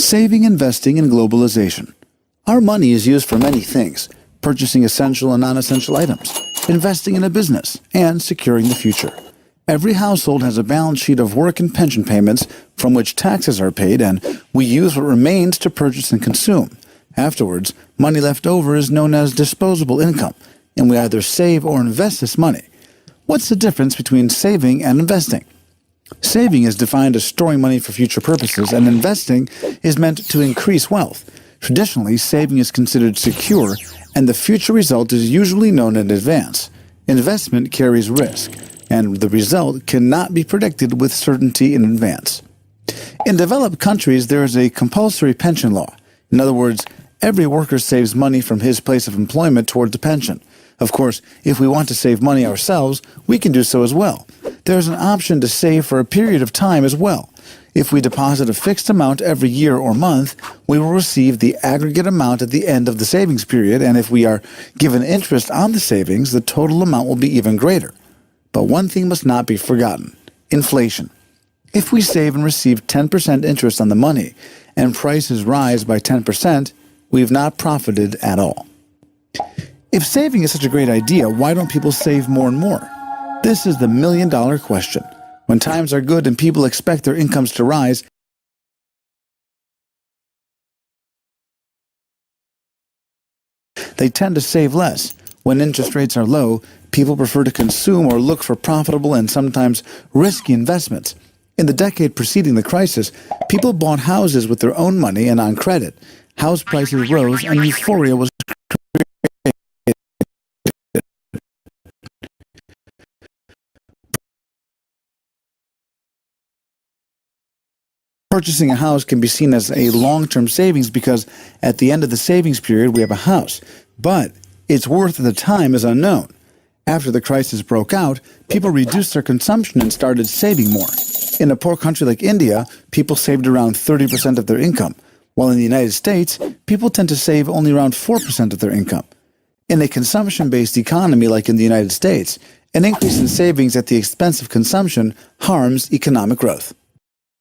Saving, investing, and globalization. Our money is used for many things: purchasing essential and non-essential items, investing in a business, and securing the future. Every household has a balance sheet of work and pension payments from which taxes are paid, and we use what remains to purchase and consume. Afterwards, money left over is known as disposable income, and we either save or invest this money. What's the difference between saving and investing? Saving is defined as storing money for future purposes, and investing is meant to increase wealth. Traditionally, saving is considered secure, and the future result is usually known in advance. Investment carries risk, and the result cannot be predicted with certainty in advance. In developed countries, there is a compulsory pension law. In other words, every worker saves money from his place of employment towards a pension. Of course, if we want to save money ourselves, we can do so as well. There is an option to save for a period of time as well. If we deposit a fixed amount every year or month, we will receive the aggregate amount at the end of the savings period, and if we are given interest on the savings, the total amount will be even greater. But one thing must not be forgotten: inflation. If we save and receive 10% interest on the money, and prices rise by 10%, we've not profited at all. If saving is such a great idea, why don't people save more and more? This is the million-dollar question. When times are good and people expect their incomes to rise, they tend to save less. When interest rates are low, people prefer to consume or look for profitable and sometimes risky investments. In the decade preceding the crisis, people bought houses with their own money and on credit. House prices rose and euphoria was Purchasing a house can be seen as a long-term savings because at the end of the savings period we have a house, but its worth at the time is unknown. After the crisis broke out, people reduced their consumption and started saving more. In a poor country like India, people saved around 30% of their income, while in the United States, people tend to save only around 4% of their income. In a consumption-based economy like in the United States, an increase in savings at the expense of consumption harms economic growth.